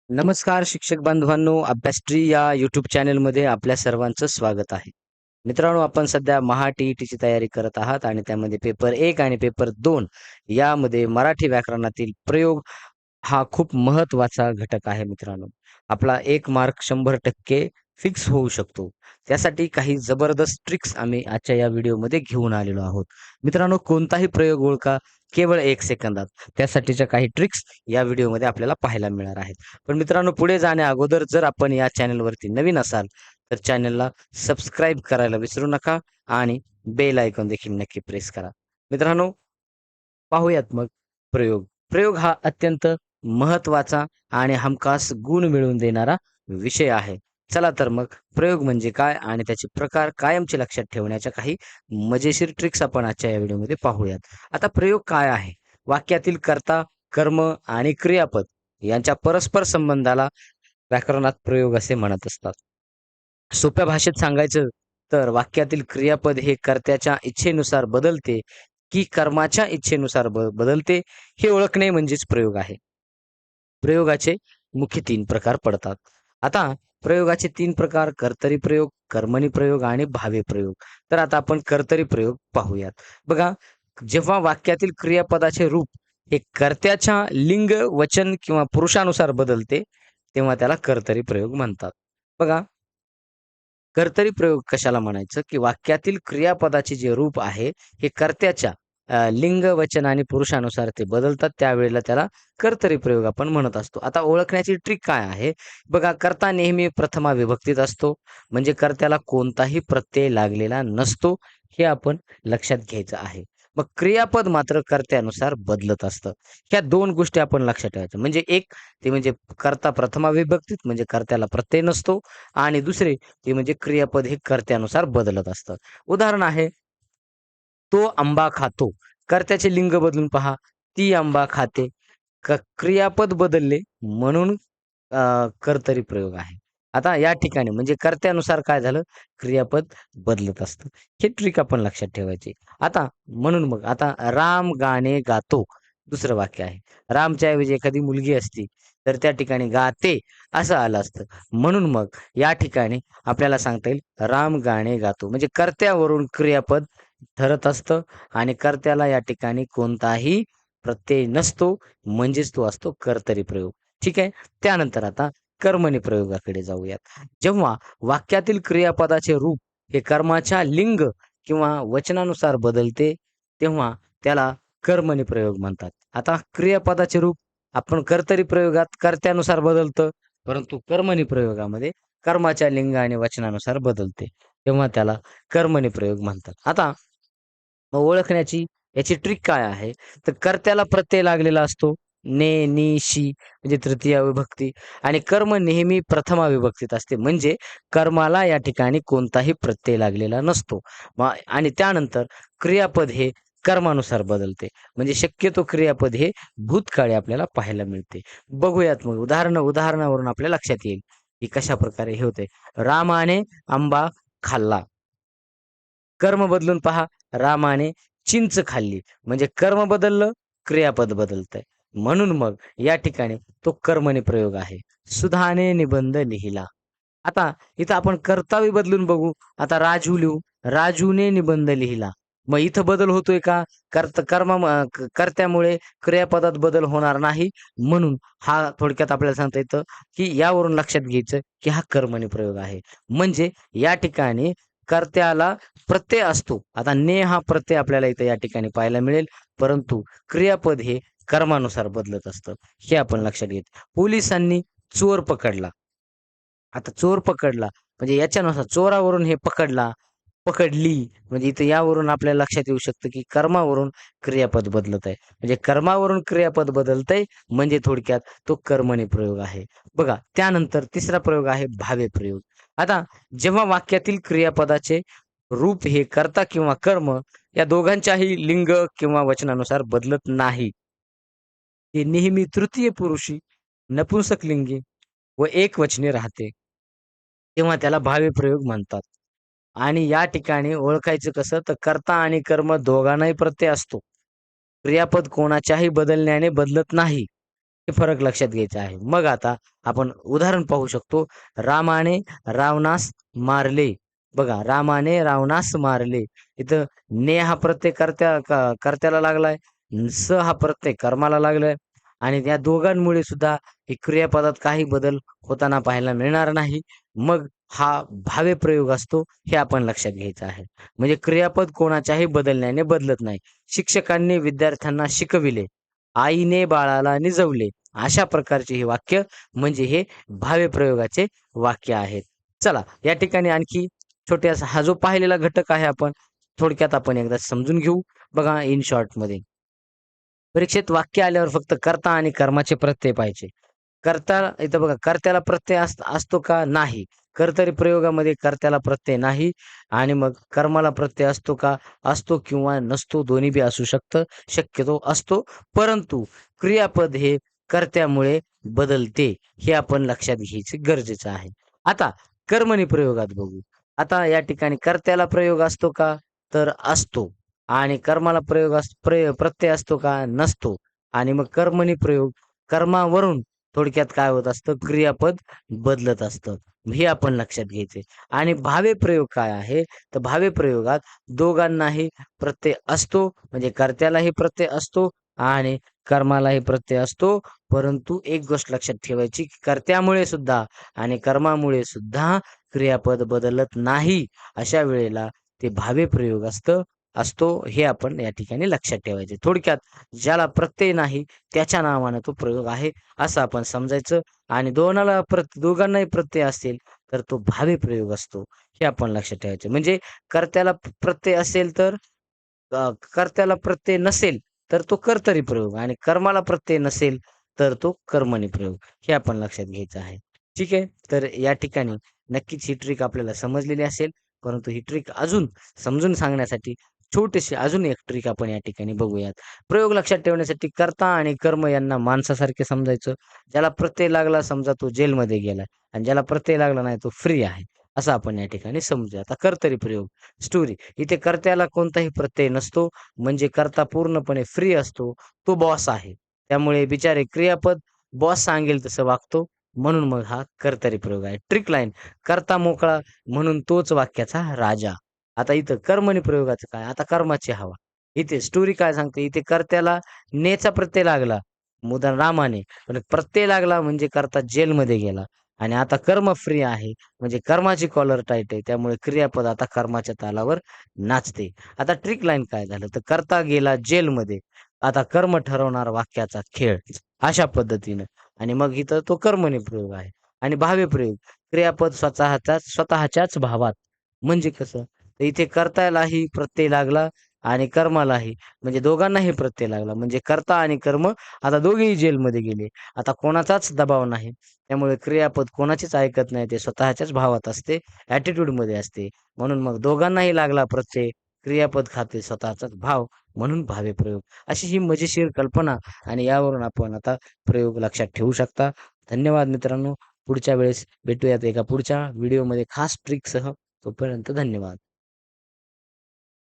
नमस्कार शिक्षक बांधवांनो, अभ्यासट्री या यूट्यूब चॅनलमध्ये आपल्या सर्वांचं स्वागत आहे. मित्रांनो, आपण सध्या टी-ई-टीची तयारी करत आहात आणि त्यामध्ये पेपर 1 आणि पेपर 2 यामध्ये मराठी व्याकरणातील प्रयोग हा खूप महत्त्वाचा घटक आहे मित्रांनो. आपला 1 मार्क 100% फिक्स होऊ शकतो. त्यासाठी काही जबरदस्त ट्रिक्स आम्ही आजच्या या व्हिडिओमध्ये घेऊन आलेलो आहोत. मित्रांनो, कोणताही प्रयोग ओळखा केवळ 1 सेकंदात. त्यासाठीच्या काही ट्रिक्स या व्हिडिओमध्ये आपल्याला पाहायला मिळणार आहेत. पण मित्रांनो, पुढे जाण्या अगोदर जर आपण या चॅनलवरती नवीन असाल, तर चॅनलला सबस्क्राईब करायला विसरू नका आणि बेल आयकॉन देखील नक्की प्रेस करा. मित्रांनो, पाहूयात मग प्रयोग. प्रयोग हा अत्यंत महत्त्वाचा आणि हमखास गुण मिळवून देणारा विषय आहे. चला तर मग प्रयोग म्हणजे काय आणि त्याचे प्रकार कायमचे लक्षात ठेवण्याच्या काही मजेशीर ट्रिक्स आपण आजच्या या व्हिडिओमध्ये पाहूयात. आता प्रयोग काय आहे? वाक्यातील कर्ता, कर्म आणि क्रियापद यांच्या परस्पर संबंधाला व्याकरणात प्रयोग असे म्हणत असतात. सोप्या भाषेत सांगायचं तर वाक्यातील क्रियापद हे कर्त्याच्या इच्छेनुसार बदलते की कर्माच्या इच्छेनुसार बदलते हे ओळखणे म्हणजेच प्रयोग आहे. प्रयोगाचे मुख्य 3 प्रकार पडतात. आता प्रयोगाचे 3 प्रकार कर्तरी प्रयोग, कर्मणी प्रयोग आणि भावे प्रयोग. तर आता आपण कर्तरी प्रयोग पाहूयात. बघा, जेव्हा वाक्यातील क्रियापदाचे रूप हे कर्त्याच्या लिंग, वचन किंवा पुरुषानुसार बदलते, तेव्हा त्याला कर्तरी प्रयोग म्हणतात. बघा, कर्तरी प्रयोग कशाला म्हणायचं, की वाक्यातील क्रियापदाचे जे रूप आहे, हे कर्त्याच्या लिंग, वचन आणि पुरुषानुसार ते बदलतात. त्यावेळेला त्याला कर्तरी प्रयोग आपण म्हणत असतो. आता ओळखण्याची ट्रिक काय आहे? बघा, कर्ता नेहमी प्रथमा विभक्तीत असतो. म्हणजे कर्त्याला कोणताही प्रत्यय लागलेला नसतो. हे आपण लक्षात घ्यायचं आहे. मग क्रियापद मात्र कर्त्यानुसार बदलत असतं. ह्या 2 गोष्टी आपण लक्षात ठेवायच्या. म्हणजे एक ते म्हणजे कर्ता प्रथमा विभक्तीत म्हणजे कर्त्याला प्रत्यय नसतो आणि दुसरे ते म्हणजे क्रियापद हे कर्त्यानुसार बदलत असतं. उदाहरण आहे, तो आंबा खातो. कर्त्याचे लिंग बदलून पहा. ती आंबा खाते. क्रियापद बदलले म्हणून कर्तरी प्रयोग आहे. आता या ठिकाणी म्हणजे कर्त्यानुसार काय झालं? क्रियापद बदलत असतं. हे ट्रिक आपण लक्षात ठेवायची. आता म्हणून मग आता राम गाणे गातो. दुसरं वाक्य आहे. रामच्या ऐवजी एखादी मुलगी असती, तर त्या ठिकाणी गाते असं आलं असतं. म्हणून मग या ठिकाणी आपल्याला सांगता येईल राम गाणे गातो. म्हणजे कर्त्यावरून क्रियापद ठरत असतं आणि कर्त्याला या ठिकाणी कोणताही प्रत्यय नसतो, म्हणजेच तो असतो कर्तरी प्रयोग. ठीक आहे. त्यानंतर आता कर्मणी प्रयोगाकडे जाऊयात. जेव्हा वाक्यातील क्रियापदाचे रूप हे कर्माच्या लिंग किंवा वचनानुसार बदलते, तेव्हा त्याला कर्मणी प्रयोग म्हणतात. आता क्रियापदाचे रूप आपण कर्तरी प्रयोगात कर्त्यानुसार बदलतं, परंतु कर्मणी प्रयोगामध्ये कर्माच्या लिंग आणि वचनानुसार बदलते. तेव्हा त्याला कर्मणी प्रयोग म्हणतात. आता मग ओळखण्याची याची ट्रिक काय आहे? तर कर्त्याला प्रत्यय लागलेला असतो. ने, नी, शी म्हणजे तृतीय विभक्ती आणि कर्म नेहमी प्रथमा विभक्तीत असते. म्हणजे कर्माला या ठिकाणी कोणताही प्रत्यय लागलेला नसतो. आणि त्यानंतर क्रियापद हे कर्मानुसार बदलते. म्हणजे शक्यतो क्रियापद हे भूतकाळी आपल्याला पाहायला मिळते. बघूयात मग उदाहरणावरून आपल्या लक्षात येईल, की कशाप्रकारे हे होते. रामाने आंबा खाल्ला. कर्म बदलून पहा. रामाने चिंच खाल्ली. म्हणजे कर्म बदललं, क्रियापद बदलतंय. म्हणून मग या ठिकाणी तो कर्मणी प्रयोग आहे. सुधाने निबंध लिहिला. आता इथं आपण कर्तावी बदलून बघू. आता राजू लिहू. राजूने निबंध लिहिला. मग इथं बदल होतोय का? कर्त्यामुळे क्रियापदात बदल होणार नाही. म्हणून हा थोडक्यात आपल्याला सांगता येतं, की यावरून लक्षात घ्यायचं, की हा कर्मणी प्रयोग आहे. म्हणजे या ठिकाणी कर्त्याला प्रत्यय असतो. आता ने हा प्रत्यय आपल्याला इथं या ठिकाणी पाहायला मिळेल, परंतु क्रियापद हे कर्मानुसार बदलत असतं. हे आपण लक्षात घ्यायचं. पोलिसांनी चोर पकडला. आता चोर पकडला म्हणजे याच्यानुसार चोरावरून हे पकडला, पकडली म्हणजे इथं यावरून आपल्या लक्षात येऊ शकतं, की कर्मावरून क्रियापद बदलत आहे. म्हणजे कर्मावरून क्रियापद बदलतंय म्हणजे थोडक्यात तो कर्मणी प्रयोग आहे. बघा, त्यानंतर तिसरा प्रयोग आहे भावे प्रयोग. आता जेव्हा वाक्यातील क्रियापदाचे रूप हे कर्ता किंवा कर्म या दोघांच्याही लिंग किंवा वचनानुसार बदलत नाही. ते नेहमी तृतीय पुरुषी, नपुंसकलिंगी व एकवचनी राहते. तेव्हा त्याला भावे प्रयोग म्हणतात. आणि या ठिकाणी ओळखायचं कसं तर कर्ता आणि कर्म दोघांनाही प्रत्यय असतो. क्रियापद कोणाच्याही बदलण्याने बदलत नाही. हे फरक लक्षात घ्यायचा आहे. मग आता आपण उदाहरण पाहू शकतो. रामाने रावणास मारले. बघा, रामाने रावणास मारले. इथं ने हा प्रत्यय कर्त्याला लागलाय. स हा प्रत्यय कर्माला लागलाय आणि या दोघांमुळे सुद्धा हे क्रियापदात काही बदल होताना पाहायला मिळणार नाही. मग हा भावे प्रयोग असतो, हे आपण लक्षात घ्यायचं आहे. म्हणजे क्रियापद कोणाच्याही बदलण्याने बदलत नाही. शिक्षकांनी विद्यार्थ्यांना शिकविले, आईने बाळाला निजवले. अशा प्रकारचे हे वाक्य म्हणजे हे भावे प्रयोगाचे वाक्य आहेत. चला, या ठिकाणी आणखी छोट्यासा हा जो पाहिलेला घटक आहे आपण थोडक्यात आपण एकदा समजून घेऊ. बघा, इन शॉर्टमध्ये परीक्षेत वाक्य आल्यावर फक्त कर्ता आणि कर्माचे प्रत्यय पाहिजे. कर्ता इथं बघा, कर्त्याला प्रत्यय असतो का? नाही. कर्तरी प्रयोगामध्ये कर्त्याला प्रत्यय नाही आणि मग कर्माला प्रत्यय असतो का? असतो किंवा नसतो, दोन्ही बी असू शकतं. शक्यतो असतो, परंतु क्रियापद हे कर्त्यामुळे बदलते, हे आपण लक्षात घ्यायचे गरजेचं आहे. आता कर्मणी प्रयोगात बघू. आता या ठिकाणी कर्त्याला प्रयोग असतो का? तर असतो आणि कर्माला प्रत्यय असतो का? नसतो आणि मग कर्मणी प्रयोग कर्मावरून थोडक्यात काय होत असतं? क्रियापद बदलत असतं. हे आपण लक्षात घ्यायचे. आणि भावे प्रयोग काय आहे? तर भावे प्रयोगात दोघांनाही प्रत्यय असतो, म्हणजे कर्त्यालाही प्रत्यय असतो आणि कर्मालाही प्रत्यय असतो. परंतु एक गोष्ट लक्षात ठेवायची, की कर्त्यामुळे सुद्धा आणि कर्मामुळे सुद्धा क्रियापद बदलत नाही. अशा वेळेला ते भावे प्रयोग असतो, हे आपण या ठिकाणी लक्षात ठेवायचे. थोडक्यात ज्याला प्रत्यय नाही त्याच्या नावानं तो प्रयोग आहे, असं आपण समजायचं. आणि दोघांनाही प्रत्यय असेल तर तो भावी प्रयोग असतो, हे आपण लक्षात ठेवायचं. म्हणजे कर्त्याला प्रत्यय असेल तर कर्त्याला प्रत्यय नसेल तर तो कर्तरी प्रयोग आणि कर्माला प्रत्यय नसेल तर तो कर्मणी प्रयोग, हे आपण लक्षात घ्यायचं आहे. ठीक आहे. तर या ठिकाणी नक्कीच ही ट्रिक आपल्याला समजलेली असेल, परंतु ही ट्रिक अजून समजून सांगण्यासाठी छोटीशी अजून एक ट्रिक आपण या ठिकाणी बघूयात. प्रयोग लक्षात ठेवण्यासाठी कर्ता आणि कर्म यांना माणसासारखे समजायचं. ज्याला प्रत्यय लागला समजा तो जेलमध्ये गेलाय आणि ज्याला प्रत्यय लागला नाही तो फ्री आहे. असं आपण या ठिकाणी समजूया. आता कर्तरी प्रयोग स्टोरी. इथे कर्त्याला कोणताही प्रत्यय नसतो, म्हणजे कर्ता पूर्णपणे फ्री असतो. तो बॉस आहे. त्यामुळे बिचारे क्रियापद बॉस सांगेल तसं वागतो. म्हणून मग हा कर्तरी प्रयोग आहे. ट्रिक लाईन, कर्ता मोकळा म्हणून तोच वाक्याचा राजा. आता इथं कर्मणी प्रयोगाचं काय? आता कर्माची हवा. इथे स्टोरी काय सांगते? इथे कर्त्याला नेचा प्रत्यय लागला, उदाहरण रामाने. पण प्रत्यय लागला म्हणजे कर्ता जेलमध्ये गेला आणि आता कर्म फ्री आहे, म्हणजे कर्माची कॉलर टाईट आहे. त्यामुळे क्रियापद आता कर्माच्या तालावर नाचते. आता ट्रिक लाईन काय झालं? तर कर्ता गेला जेलमध्ये. आता कर्म ठरवणार वाक्याचा खेळ. अशा पद्धतीनं आणि मग इथं तो कर्मणी प्रयोग आहे. आणि भावी प्रयोग, क्रियापद स्वतःच्याच भावात. म्हणजे कसं? तर इथे कर्त्यालाही प्रत्यय लागला आणि कर्मालाही, म्हणजे दोघांनाही प्रत्यय लागला. म्हणजे कर्ता आणि कर्म आता दोघेही जेलमध्ये गेले. आता कोणाचाच दबाव नाही. त्यामुळे क्रियापद कोणाचीच ऐकत नाही. ते स्वतःच्याच भावात असते, ॲटिट्यूडमध्ये असते. म्हणून मग दोघांनाही लागला प्रत्यय. क्रियापद खाते स्वतःचाच भाव, म्हणून भावे प्रयोग. अशी ही मजेशीर कल्पना आणि यावरून आपण आता प्रयोग लक्षात ठेवू शकता. धन्यवाद मित्रांनो. पुढच्या वेळेस भेटूयात एका पुढच्या व्हिडिओमध्ये खास ट्रिकसह. तोपर्यंत धन्यवाद.